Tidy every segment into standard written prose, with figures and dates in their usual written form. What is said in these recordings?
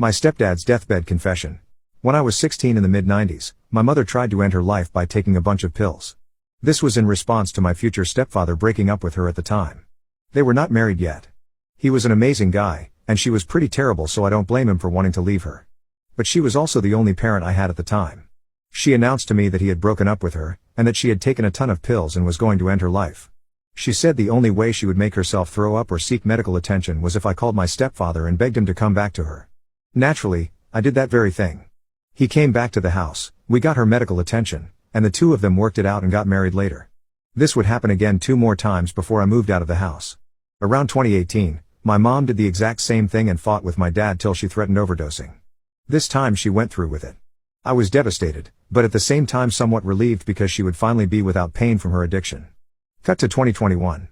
My stepdad's deathbed confession. When I was 16 in the mid-90s, my mother tried to end her life by taking a bunch of pills. This was in response to my future stepfather breaking up with her at the time. They were not married yet. He was an amazing guy, and she was pretty terrible, so I don't blame him for wanting to leave her. But she was also the only parent I had at the time. She announced to me that he had broken up with her, and that she had taken a ton of pills and was going to end her life. She said the only way she would make herself throw up or seek medical attention was if I called my stepfather and begged him to come back to her. Naturally, I did that very thing. He came back to the house, we got her medical attention, and the two of them worked it out and got married later. This would happen again 2 more times before I moved out of the house. Around 2018, my mom did the exact same thing and fought with my dad till she threatened overdosing. This time she went through with it. I was devastated, but at the same time somewhat relieved because she would finally be without pain from her addiction. Cut to 2021.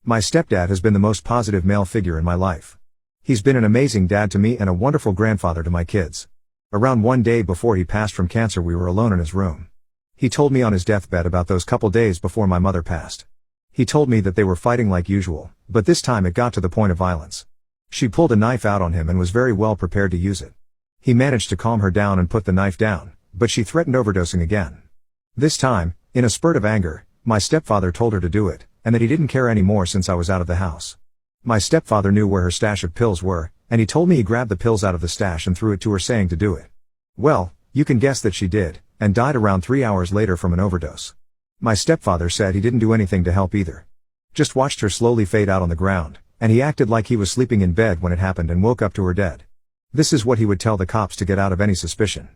My stepdad has been the most positive male figure in my life. He's been an amazing dad to me and a wonderful grandfather to my kids. Around one day before he passed from cancer, we were alone in his room. He told me on his deathbed about those couple days before my mother passed. He told me that they were fighting like usual, but this time it got to the point of violence. She pulled a knife out on him and was very well prepared to use it. He managed to calm her down and put the knife down, but she threatened overdosing again. This time, in a spurt of anger, my stepfather told her to do it, and that he didn't care anymore since I was out of the house. My stepfather knew where her stash of pills were, and he told me he grabbed the pills out of the stash and threw it to her, saying to do it. Well, you can guess that she did, and died around 3 hours later from an overdose. My stepfather said he didn't do anything to help either. Just watched her slowly fade out on the ground, and he acted like he was sleeping in bed when it happened and woke up to her dead. This is what he would tell the cops to get out of any suspicion.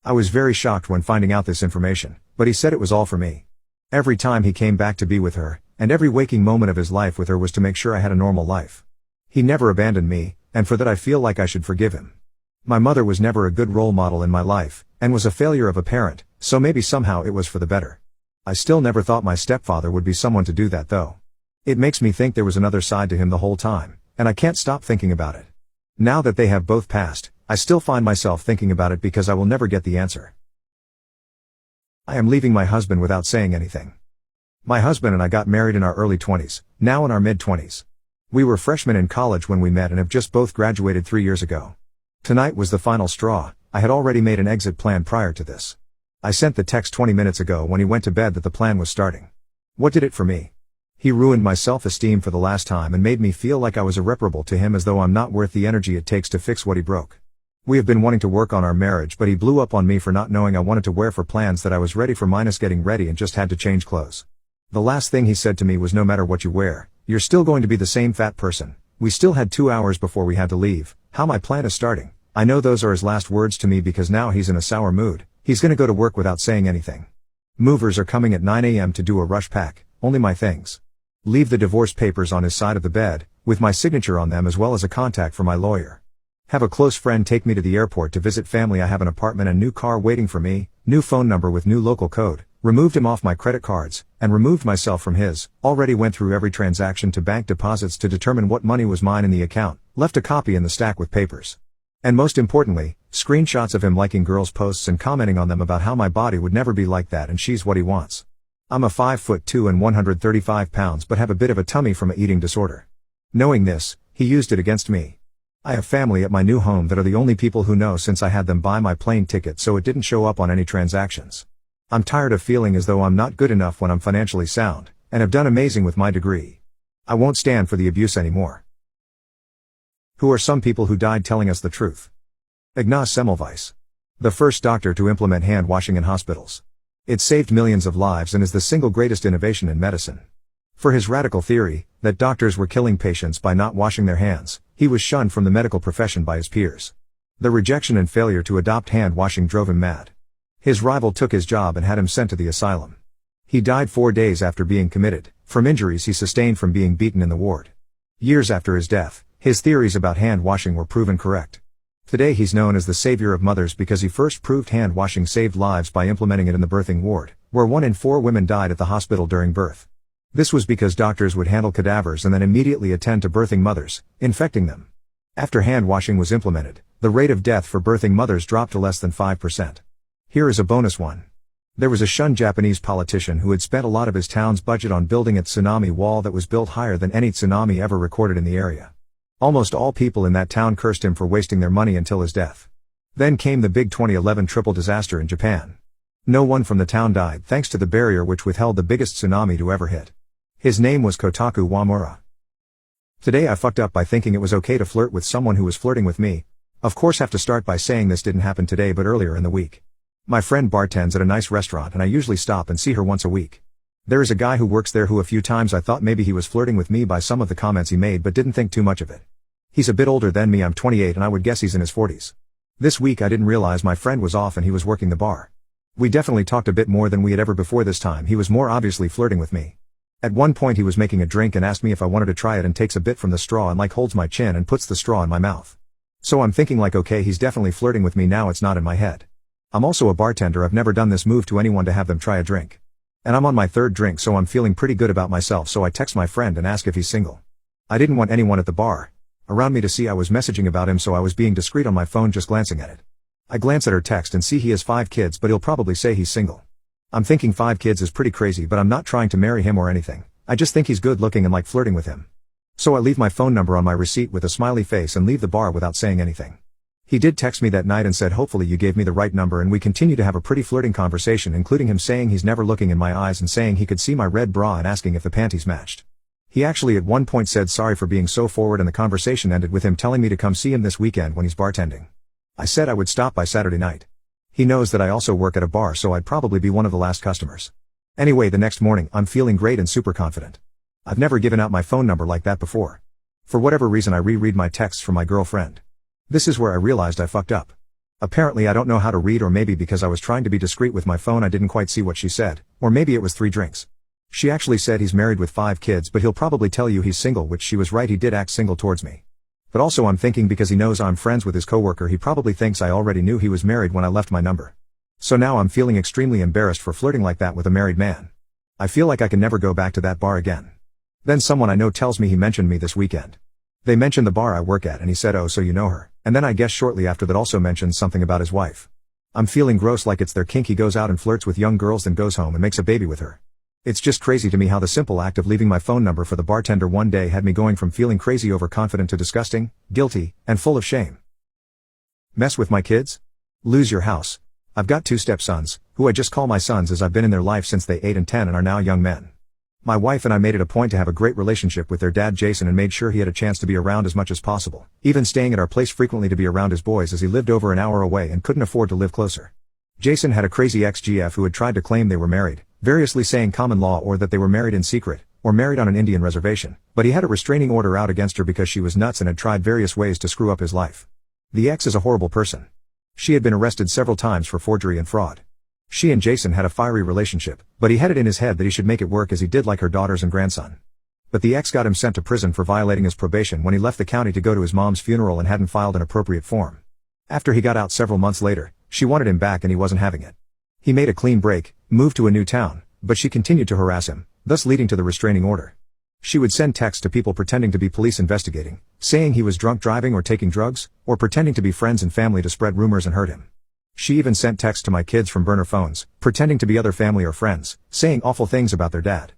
I was very shocked when finding out this information, but he said it was all for me. Every time he came back to be with her, and every waking moment of his life with her was to make sure I had a normal life. He never abandoned me, and for that I feel like I should forgive him. My mother was never a good role model in my life, and was a failure of a parent, so maybe somehow it was for the better. I still never thought my stepfather would be someone to do that though. It makes me think there was another side to him the whole time, and I can't stop thinking about it. Now that they have both passed, I still find myself thinking about it because I will never get the answer. I am leaving my husband without saying anything. My husband and I got married in our early 20s, now in our mid-20s. We were freshmen in college when we met and have just both graduated 3 years ago. Tonight was the final straw. I had already made an exit plan prior to this. I sent the text 20 minutes ago when he went to bed that the plan was starting. What did it for me? He ruined my self-esteem for the last time and made me feel like I was irreparable to him, as though I'm not worth the energy it takes to fix what he broke. We have been wanting to work on our marriage, but he blew up on me for not knowing I wanted to wear for plans that I was ready for minus getting ready and just had to change clothes. The last thing he said to me was, no matter what you wear, you're still going to be the same fat person. We still had 2 hours before we had to leave. How my plan is starting. I know those are his last words to me because now he's in a sour mood. He's gonna go to work without saying anything. Movers are coming at 9 a.m. to do a rush pack, only my things. Leave the divorce papers on his side of the bed, with my signature on them as well as a contact for my lawyer. Have a close friend take me to the airport to visit family. I have an apartment and new car waiting for me, new phone number with new local code, removed him off my credit cards, and removed myself from his, already went through every transaction to bank deposits to determine what money was mine in the account, left a copy in the stack with papers. And most importantly, screenshots of him liking girls' posts and commenting on them about how my body would never be like that and she's what he wants. I'm a 5'2" and 135 pounds but have a bit of a tummy from an eating disorder. Knowing this, he used it against me. I have family at my new home that are the only people who know since I had them buy my plane ticket, so it didn't show up on any transactions. I'm tired of feeling as though I'm not good enough when I'm financially sound, and have done amazing with my degree. I won't stand for the abuse anymore. Who are some people who died telling us the truth? Ignaz Semmelweis. The first doctor to implement hand washing in hospitals. It saved millions of lives and is the single greatest innovation in medicine. For his radical theory, that doctors were killing patients by not washing their hands, he was shunned from the medical profession by his peers. The rejection and failure to adopt hand washing drove him mad. His rival took his job and had him sent to the asylum. He died 4 days after being committed, from injuries he sustained from being beaten in the ward. Years after his death, his theories about hand washing were proven correct. Today he's known as the savior of mothers because he first proved hand washing saved lives by implementing it in the birthing ward, where 1 in 4 women died at the hospital during birth. This was because doctors would handle cadavers and then immediately attend to birthing mothers, infecting them. After hand washing was implemented, the rate of death for birthing mothers dropped to less than 5%. Here is a bonus one. There was a shunned Japanese politician who had spent a lot of his town's budget on building a tsunami wall that was built higher than any tsunami ever recorded in the area. Almost all people in that town cursed him for wasting their money until his death. Then came the big 2011 triple disaster in Japan. No one from the town died thanks to the barrier which withheld the biggest tsunami to ever hit. His name was Kotaku Wamura. Today I fucked up by thinking it was okay to flirt with someone who was flirting with me. Of course have to start by saying this didn't happen today but earlier in the week. My friend bartends at a nice restaurant and I usually stop and see her once a week. There is a guy who works there who a few times I thought maybe he was flirting with me by some of the comments he made but didn't think too much of it. He's a bit older than me, I'm 28 and I would guess he's in his 40s. This week I didn't realize my friend was off and he was working the bar. We definitely talked a bit more than we had ever before. This time he was more obviously flirting with me. At one point he was making a drink and asked me if I wanted to try it and takes a bit from the straw and holds my chin and puts the straw in my mouth. So I'm thinking okay, he's definitely flirting with me now, it's not in my head. I'm also a bartender, I've never done this move to anyone to have them try a drink. And I'm on my third drink so I'm feeling pretty good about myself, so I text my friend and ask if he's single. I didn't want anyone at the bar around me to see I was messaging about him, so I was being discreet on my phone, just glancing at it. I glance at her text and see he has 5 kids, but he'll probably say he's single. I'm thinking 5 kids is pretty crazy, but I'm not trying to marry him or anything. I just think he's good looking and like flirting with him. So I leave my phone number on my receipt with a smiley face and leave the bar without saying anything. He did text me that night and said hopefully you gave me the right number, and we continue to have a pretty flirting conversation, including him saying he's never looking in my eyes and saying he could see my red bra and asking if the panties matched. He actually at one point said sorry for being so forward, and the conversation ended with him telling me to come see him this weekend when he's bartending. I said I would stop by Saturday night. He knows that I also work at a bar, so I'd probably be one of the last customers. Anyway, the next morning I'm feeling great and super confident. I've never given out my phone number like that before. For whatever reason I reread my texts from my girlfriend. This is where I realized I fucked up. Apparently I don't know how to read, or maybe because I was trying to be discreet with my phone I didn't quite see what she said, or maybe it was 3 drinks. She actually said he's married with 5 kids, but he'll probably tell you he's single, which she was right, he did act single towards me. But also I'm thinking because he knows I'm friends with his coworker, he probably thinks I already knew he was married when I left my number. So now I'm feeling extremely embarrassed for flirting like that with a married man. I feel like I can never go back to that bar again. Then someone I know tells me he mentioned me this weekend. They mentioned the bar I work at and he said, oh, so you know her. And then I guess shortly after that also mentioned something about his wife. I'm feeling gross, like it's their kink. He goes out and flirts with young girls, then goes home and makes a baby with her. It's just crazy to me how the simple act of leaving my phone number for the bartender one day had me going from feeling crazy overconfident to disgusting, guilty, and full of shame. Mess with my kids? Lose your house. I've got 2 stepsons, who I just call my sons as I've been in their life since they 8 and 10 and are now young men. My wife and I made it a point to have a great relationship with their dad Jason and made sure he had a chance to be around as much as possible, even staying at our place frequently to be around his boys as he lived over an hour away and couldn't afford to live closer. Jason had a crazy ex-GF who had tried to claim they were married, variously saying common law or that they were married in secret, or married on an Indian reservation, but he had a restraining order out against her because she was nuts and had tried various ways to screw up his life. The ex is a horrible person. She had been arrested several times for forgery and fraud. She and Jason had a fiery relationship, but he had it in his head that he should make it work as he did like her daughters and grandson. But the ex got him sent to prison for violating his probation when he left the county to go to his mom's funeral and hadn't filed an appropriate form. After he got out several months later, she wanted him back and he wasn't having it. He made a clean break, moved to a new town, but she continued to harass him, thus leading to the restraining order. She would send texts to people pretending to be police investigating, saying he was drunk driving or taking drugs, or pretending to be friends and family to spread rumors and hurt him. She even sent texts to my kids from burner phones, pretending to be other family or friends, saying awful things about their dad.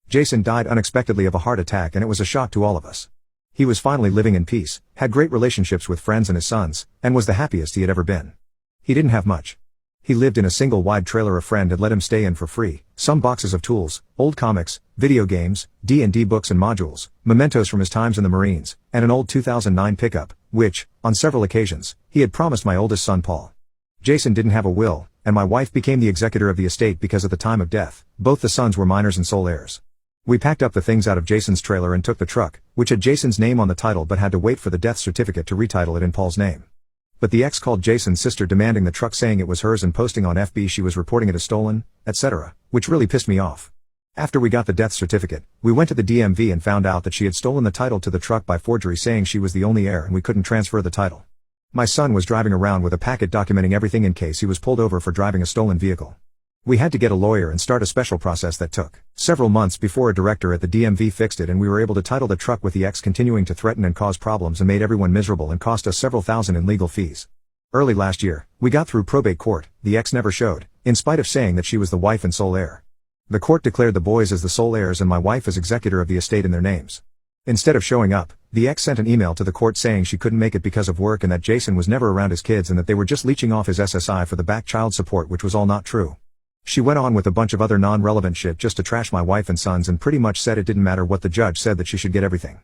Jason died unexpectedly of a heart attack and it was a shock to all of us. He was finally living in peace, had great relationships with friends and his sons, and was the happiest he had ever been. He didn't have much. He lived in a single wide trailer a friend had let him stay in for free, some boxes of tools, old comics, video games, D&D books and modules, mementos from his times in the Marines, and an old 2009 pickup, which, on several occasions, he had promised my oldest son Paul. Jason didn't have a will, and my wife became the executor of the estate because at the time of death, both the sons were minors and sole heirs. We packed up the things out of Jason's trailer and took the truck, which had Jason's name on the title but had to wait for the death certificate to retitle it in Paul's name. But the ex called Jason's sister demanding the truck, saying it was hers and posting on FB she was reporting it as stolen, etc., which really pissed me off. After we got the death certificate, we went to the DMV and found out that she had stolen the title to the truck by forgery, saying she was the only heir and we couldn't transfer the title. My son was driving around with a packet documenting everything in case he was pulled over for driving a stolen vehicle. We had to get a lawyer and start a special process that took several months before a director at the DMV fixed it and we were able to title the truck, with the ex continuing to threaten and cause problems and made everyone miserable and cost us several thousand in legal fees. Early last year, we got through probate court. The ex never showed, in spite of saying that she was the wife and sole heir. The court declared the boys as the sole heirs and my wife as executor of the estate in their names. Instead of showing up, the ex sent an email to the court saying she couldn't make it because of work and that Jason was never around his kids and that they were just leeching off his SSI for the back child support, which was all not true. She went on with a bunch of other non-relevant shit just to trash my wife and sons and pretty much said it didn't matter what the judge said, that she should get everything.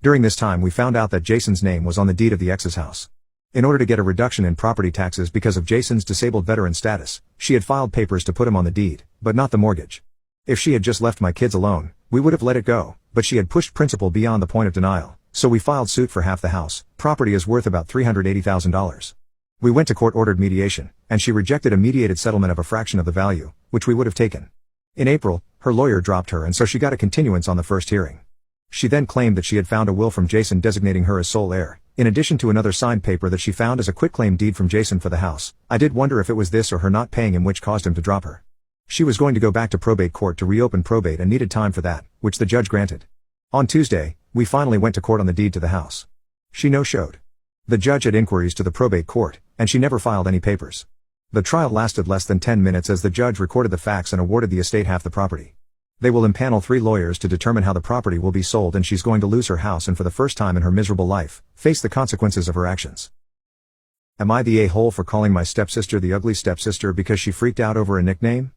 During this time we found out that Jason's name was on the deed of the ex's house. In order to get a reduction in property taxes because of Jason's disabled veteran status, she had filed papers to put him on the deed, but not the mortgage. If she had just left my kids alone, we would have let it go, but she had pushed principal beyond the point of denial, so we filed suit for half the house. Property is worth about $380,000. We went to court-ordered mediation, and she rejected a mediated settlement of a fraction of the value, which we would have taken. In April, her lawyer dropped her and so she got a continuance on the first hearing. She then claimed that she had found a will from Jason designating her as sole heir, in addition to another signed paper that she found as a quitclaim deed from Jason for the house. I did wonder if it was this or her not paying him which caused him to drop her. She was going to go back to probate court to reopen probate and needed time for that, which the judge granted. On Tuesday, we finally went to court on the deed to the house. She no-showed. The judge had inquiries to the probate court, and she never filed any papers. The trial lasted less than 10 minutes as the judge recorded the facts and awarded the estate half the property. They will impanel 3 lawyers to determine how the property will be sold, and she's going to lose her house and for the first time in her miserable life, face the consequences of her actions. Am I the a-hole for calling my stepsister the ugly stepsister because she freaked out over a nickname?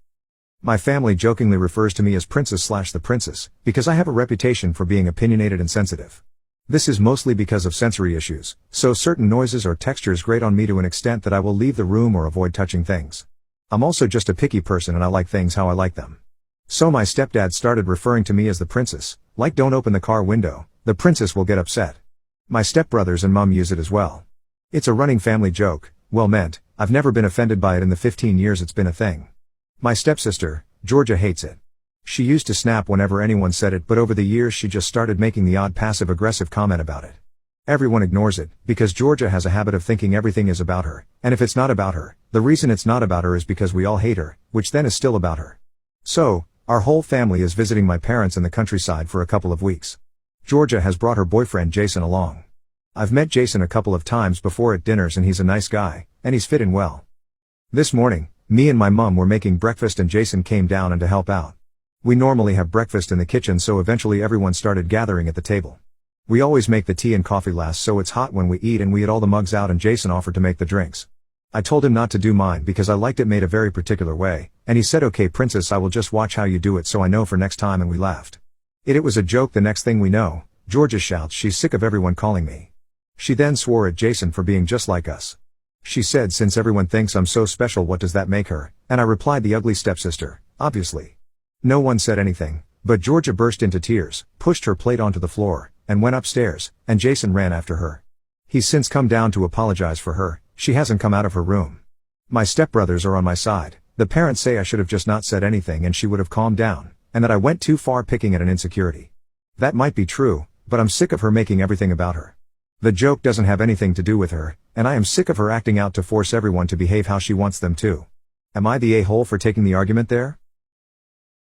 My family jokingly refers to me as Princess/the Princess, because I have a reputation for being opinionated and sensitive. This is mostly because of sensory issues, so certain noises or textures grate on me to an extent that I will leave the room or avoid touching things. I'm also just a picky person and I like things how I like them. So my stepdad started referring to me as the princess, like don't open the car window, the princess will get upset. My stepbrothers and mom use it as well. It's a running family joke, well meant, I've never been offended by it in the 15 years it's been a thing. My stepsister, Georgia, hates it. She used to snap whenever anyone said it, but over the years she just started making the odd passive-aggressive comment about it. Everyone ignores it, because Georgia has a habit of thinking everything is about her, and if it's not about her, the reason it's not about her is because we all hate her, which then is still about her. So, our whole family is visiting my parents in the countryside for a couple of weeks. Georgia has brought her boyfriend Jason along. I've met Jason a couple of times before at dinners and he's a nice guy, and he's fit in well. This morning, me and my mom were making breakfast and Jason came down and to help out. We normally have breakfast in the kitchen, so eventually everyone started gathering at the table. We always make the tea and coffee last so it's hot when we eat, and we had all the mugs out and Jason offered to make the drinks. I told him not to do mine because I liked it made a very particular way, and he said okay princess, I will just watch how you do it so I know for next time, and we laughed. It was a joke. The next thing we know, Georgia shouts she's sick of everyone calling me. She then swore at Jason for being just like us. She said since everyone thinks I'm so special what does that make her, and I replied the ugly stepsister, obviously. No one said anything, but Georgia burst into tears, pushed her plate onto the floor, and went upstairs, and Jason ran after her. He's since come down to apologize for her, she hasn't come out of her room. My stepbrothers are on my side, the parents say I should have just not said anything and she would have calmed down, and that I went too far picking at an insecurity. That might be true, but I'm sick of her making everything about her. The joke doesn't have anything to do with her, and I am sick of her acting out to force everyone to behave how she wants them to. Am I the a-hole for taking the argument there?